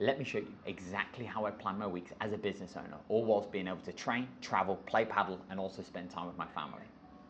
Let me show you exactly how I plan my weeks as a business owner, all whilst being able to train, travel, play paddle, and also spend time with my family.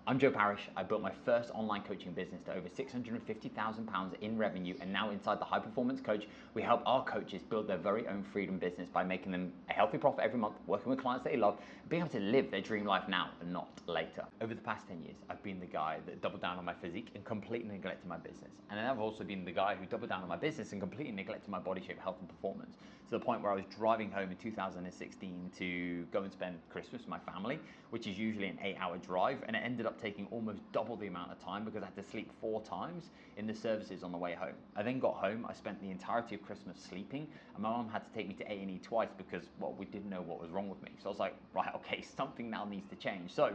I'm Joe Parrish. I built my first online coaching business to over £650,000 in revenue, and now inside the High Performance Coach, we help our coaches build their very own freedom business by making them a healthy profit every month, working with clients they love, being able to live their dream life now and not later. Over the past 10 years, I've been the guy that doubled down on my physique and completely neglected my business. And then I've also been the guy who doubled down on my business and completely neglected my body shape, health, and performance, to the point where I was driving home in 2016 to go and spend Christmas with my family, which is usually an 8-hour drive, and it ended up taking almost double the amount of time because I had to sleep 4 times in the services on the way home. I then got home, I spent the entirety of Christmas sleeping, and my mom had to take me to A&E twice because, well, we didn't know what was wrong with me. So I was like, right, okay, something now needs to change. So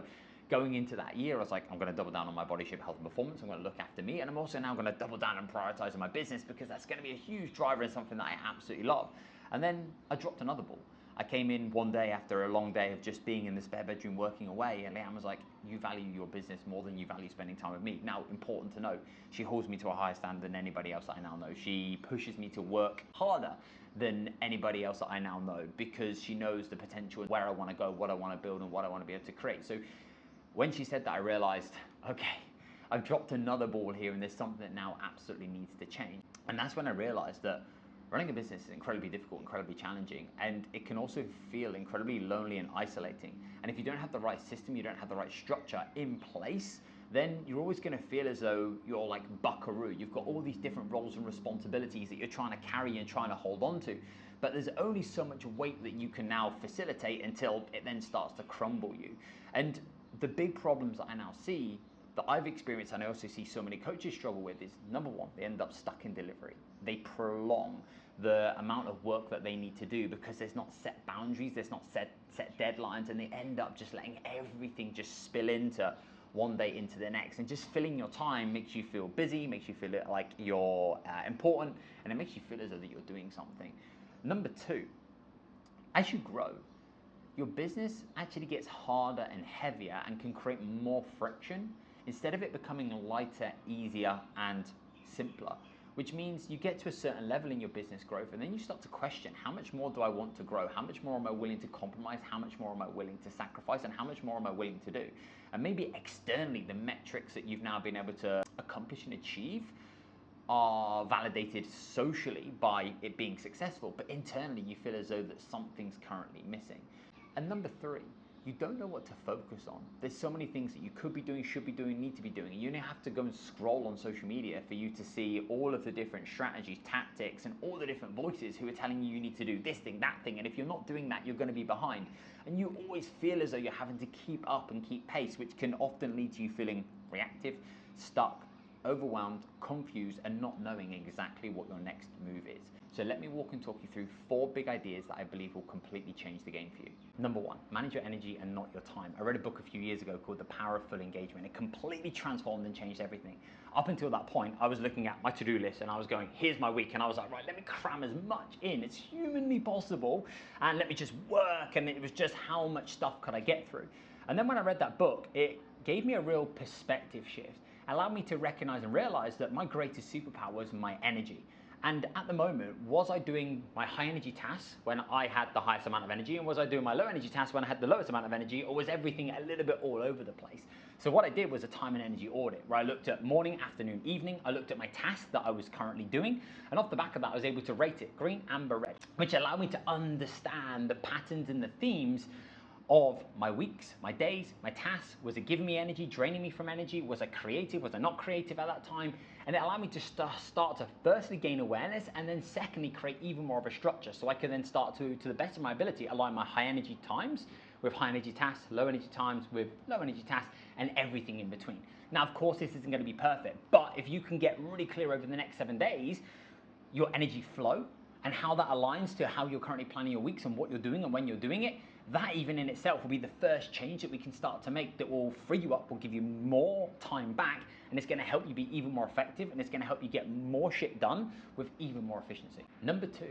going into that year, I was like, I'm going to double down on my body shape, health, and performance. I'm going to look after me, and I'm also now going to double down and prioritize on my business because that's going to be a huge driver and something that I absolutely love. And then I dropped another ball. I came in one day after a long day of just being in the spare bedroom working away, and Leanne was like, you value your business more than you value spending time with me. Now, important to note, she holds me to a higher standard than anybody else that I now know. She pushes me to work harder than anybody else that I now know because she knows the potential, where I want to go, what I want to build, and what I want to be able to create. So when she said that, I realized, okay, I've dropped another ball here, and there's something that now absolutely needs to change. And that's when I realized that running a business is incredibly difficult, incredibly challenging, and it can also feel incredibly lonely and isolating. And if you don't have the right system, you don't have the right structure in place, then you're always going to feel as though you're like buckaroo. You've got all these different roles and responsibilities that you're trying to carry and trying to hold on to. But there's only so much weight that you can now facilitate until it then starts to crumble you. And the big problems that I now see, that I've experienced and I also see so many coaches struggle with, is number one, they end up stuck in delivery. They prolong the amount of work that they need to do because there's not set boundaries, there's not set deadlines, and they end up just letting everything just spill into one day into the next. And just filling your time makes you feel busy, makes you feel like you're important, and it makes you feel as though that you're doing something. Number two, as you grow, your business actually gets harder and heavier and can create more friction instead of it becoming lighter, easier, and simpler. Which means you get to a certain level in your business growth, and then you start to question, how much more do I want to grow? How much more am I willing to compromise? How much more am I willing to sacrifice? And how much more am I willing to do? And maybe externally, the metrics that you've now been able to accomplish and achieve are validated socially by it being successful, but internally you feel as though that something's currently missing. And number three, you don't know what to focus on. There's so many things that you could be doing, should be doing, need to be doing. And you only have to go and scroll on social media for you to see all of the different strategies, tactics, and all the different voices who are telling you need to do this thing, that thing. And if you're not doing that, you're going to be behind. And you always feel as though you're having to keep up and keep pace, which can often lead to you feeling reactive, stuck, overwhelmed, confused, and not knowing exactly what your next move is. So let me walk and talk you through 4 big ideas that I believe will completely change the game for you. Number 1, manage your energy and not your time. I read a book a few years ago called The Power of Full Engagement. It completely transformed and changed everything. Up until that point, I was looking at my to-do list and I was going, here's my week. And I was like, right, let me cram as much in as humanly possible and let me just work. And it was just how much stuff could I get through. And then when I read that book, it gave me a real perspective shift. Allowed me to recognize and realize that my greatest superpower was my energy. And at the moment, was I doing my high energy tasks when I had the highest amount of energy, and was I doing my low energy tasks when I had the lowest amount of energy, or was everything a little bit all over the place? So what I did was a time and energy audit, where I looked at morning, afternoon, evening. I looked at my tasks that I was currently doing, and off the back of that, I was able to rate it green, amber, red, which allowed me to understand the patterns and the themes of my weeks, my days, my tasks. Was it giving me energy, draining me from energy? Was I creative? Was I not creative at that time? And it allowed me to start to firstly gain awareness, and then secondly create even more of a structure, so I could then start to the best of my ability, align my high energy times with high energy tasks, low energy times with low energy tasks, and everything in between. Now, of course, this isn't going to be perfect, but if you can get really clear over the next 7 days, your energy flow and how that aligns to how you're currently planning your weeks and what you're doing and when you're doing it, that even in itself will be the first change that we can start to make that will free you up, will give you more time back, and it's going to help you be even more effective, and it's going to help you get more shit done with even more efficiency. Number 2,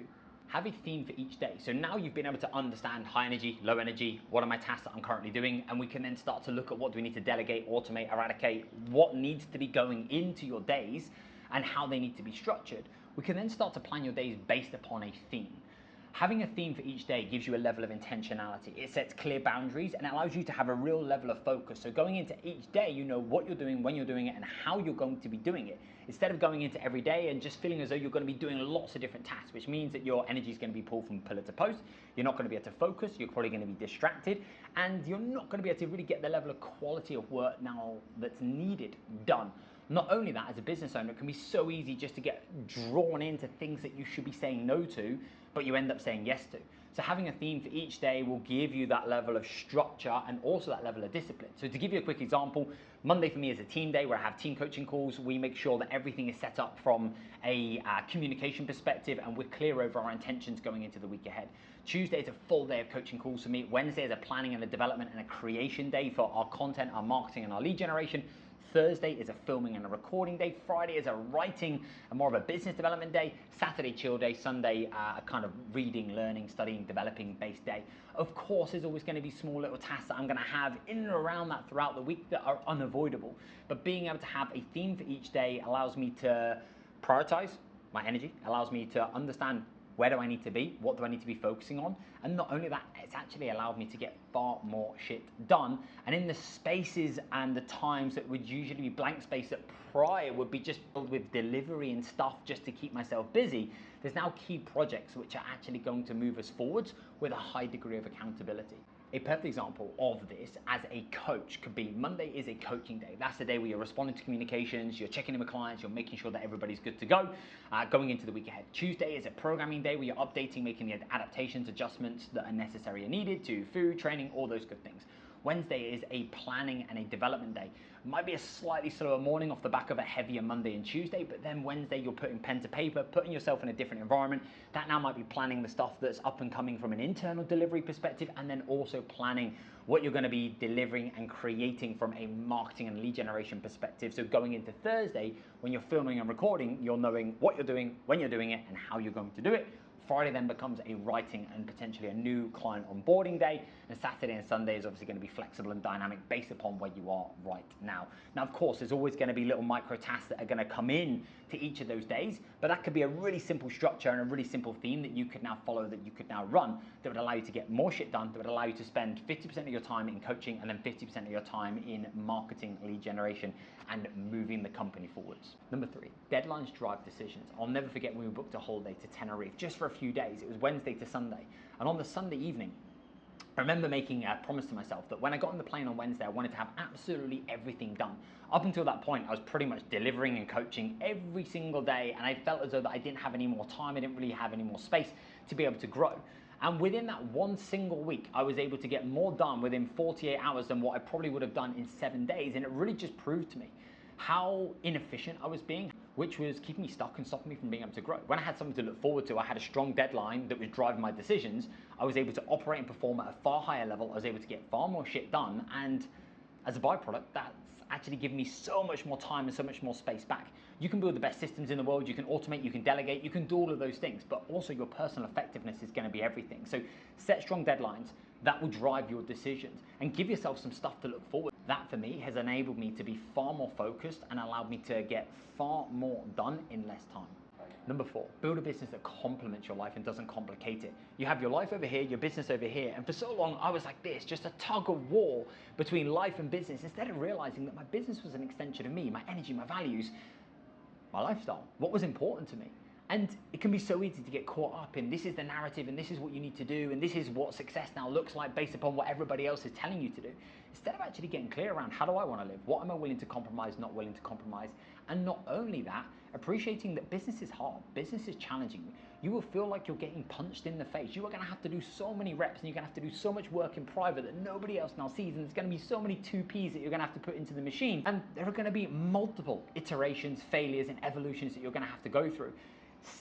have a theme for each day. So now you've been able to understand high energy, low energy, what are my tasks that I'm currently doing, and we can then start to look at what do we need to delegate, automate, eradicate, what needs to be going into your days and how they need to be structured. We can then start to plan your days based upon a theme. Having a theme for each day gives you a level of intentionality. It sets clear boundaries and allows you to have a real level of focus. So going into each day, you know what you're doing, when you're doing it, and how you're going to be doing it. Instead of going into every day and just feeling as though you're going to be doing lots of different tasks, which means that your energy is going to be pulled from pillar to post. You're not going to be able to focus. You're probably going to be distracted, and you're not going to be able to really get the level of quality of work now that's needed done. Not only that, as a business owner, it can be so easy just to get drawn into things that you should be saying no to, but you end up saying yes to. So having a theme for each day will give you that level of structure and also that level of discipline. So to give you a quick example, Monday for me is a team day where I have team coaching calls. We make sure that everything is set up from a communication perspective and we're clear over our intentions going into the week ahead. Tuesday is a full day of coaching calls for me. Wednesday is a planning and a development and a creation day for our content, our marketing and our lead generation. Thursday is a filming and a recording day. Friday is a writing and more of a business development day. Saturday, chill day. Sunday, a kind of reading, learning, studying, developing based day. Of course, there's always going to be small little tasks that I'm going to have in and around that throughout the week that are unavoidable. But being able to have a theme for each day allows me to prioritize my energy, allows me to understand where do I need to be, what do I need to be focusing on, and not only that, it's actually allowed me to get far more shit done. And in the spaces and the times that would usually be blank space that prior would be just filled with delivery and stuff just to keep myself busy, there's now key projects which are actually going to move us forwards with a high degree of accountability. A perfect example of this as a coach could be Monday is a coaching day. That's the day where you're responding to communications, you're checking in with clients, you're making sure that everybody's good to go going into the week ahead. Tuesday is a programming day where you're updating, making the adaptations, adjustments that are necessary and needed to food, training, all those good things. Wednesday is a planning and a development day. Might be a slightly slower morning off the back of a heavier Monday and Tuesday, but then Wednesday you're putting pen to paper, putting yourself in a different environment. That now might be planning the stuff that's up and coming from an internal delivery perspective, and then also planning what you're going to be delivering and creating from a marketing and lead generation perspective. So going into Thursday, when you're filming and recording, you're knowing what you're doing, when you're doing it, and how you're going to do it. Friday then becomes a writing and potentially a new client onboarding day, and Saturday and Sunday is obviously going to be flexible and dynamic based upon where you are right now. Now, of course, there's always going to be little micro tasks that are going to come in to each of those days, but that could be a really simple structure and a really simple theme that you could now follow, that you could now run, that would allow you to get more shit done, that would allow you to spend 50% of your time in coaching and then 50% of your time in marketing, lead generation, and moving the company forwards. Number 3, deadlines drive decisions. I'll never forget when we booked a holiday to Tenerife just for a few days. It was Wednesday to Sunday, and on the Sunday evening, I remember making a promise to myself that when I got on the plane on Wednesday, I wanted to have absolutely everything done. Up until that point, I was pretty much delivering and coaching every single day, and I felt as though that I didn't have any more time, I didn't really have any more space to be able to grow. And within that one single week, I was able to get more done within 48 hours than what I probably would have done in 7 days, and it really just proved to me how inefficient I was being, which was keeping me stuck and stopping me from being able to grow. When I had something to look forward to, I had a strong deadline that was driving my decisions, I was able to operate and perform at a far higher level, I was able to get far more shit done, and as a byproduct, that's actually given me so much more time and so much more space back. You can build the best systems in the world, you can automate, you can delegate, you can do all of those things, but also your personal effectiveness is going to be everything. So set strong deadlines that will drive your decisions, and give yourself some stuff to look forward to. That for me has enabled me to be far more focused and allowed me to get far more done in less time. Number 4, build a business that complements your life and doesn't complicate it. You have your life over here, your business over here, and for so long I was like this, just a tug of war between life and business, instead of realizing that my business was an extension of me, my energy, my values, my lifestyle, what was important to me. And it can be so easy to get caught up in this is the narrative and this is what you need to do and this is what success now looks like based upon what everybody else is telling you to do. Instead of actually getting clear around how do I want to live, what am I willing to compromise, not willing to compromise, and not only that, appreciating that business is hard, business is challenging. You will feel like you're getting punched in the face. You are going to have to do so many reps and you're going to have to do so much work in private that nobody else now sees, and there's going to be so many 2Ps that you're going to have to put into the machine, and there are going to be multiple iterations, failures, and evolutions that you're going to have to go through.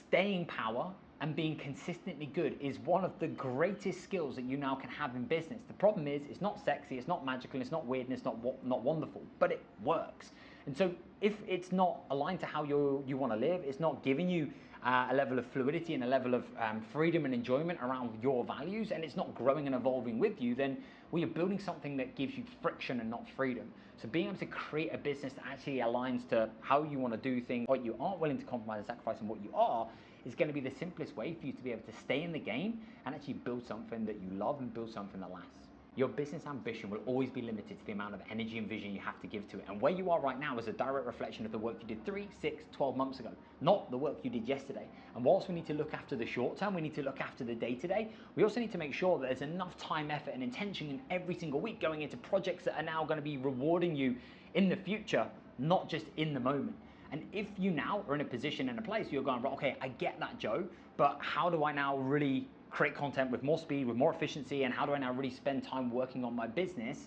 Staying power and being consistently good is one of the greatest skills that you now can have in business. The problem is it's not sexy, it's not magical, it's not weird, and it's not wonderful, but it works. And so if it's not aligned to how you want to live, it's not giving you a level of fluidity and a level of freedom and enjoyment around your values, and it's not growing and evolving with you, then well, you're building something that gives you friction and not freedom. So being able to create a business that actually aligns to how you want to do things, what you aren't willing to compromise and sacrifice, and what you are, is going to be the simplest way for you to be able to stay in the game and actually build something that you love and build something that lasts. Your business ambition will always be limited to the amount of energy and vision you have to give to it. And where you are right now is a direct reflection of the work you did 3, 6, 12 months ago, not the work you did yesterday. And whilst we need to look after the short term, we need to look after the day-to-day, we also need to make sure that there's enough time, effort, and intention in every single week going into projects that are now going to be rewarding you in the future, not just in the moment. And if you now are in a position and a place where you're going, okay, I get that, Joe, but how do I now really create content with more speed, with more efficiency, and how do I now really spend time working on my business?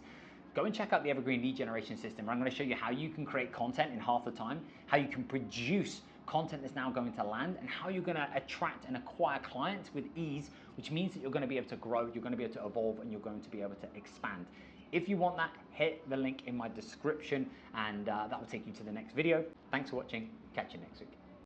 Go and check out the Evergreen lead generation system, where I'm going to show you how you can create content in half the time, how you can produce content that's now going to land, and how you're going to attract and acquire clients with ease, which means that you're going to be able to grow, you're going to be able to evolve, and you're going to be able to expand. If you want that, hit the link in my description, and that will take you to the next video. Thanks for watching. Catch you next week.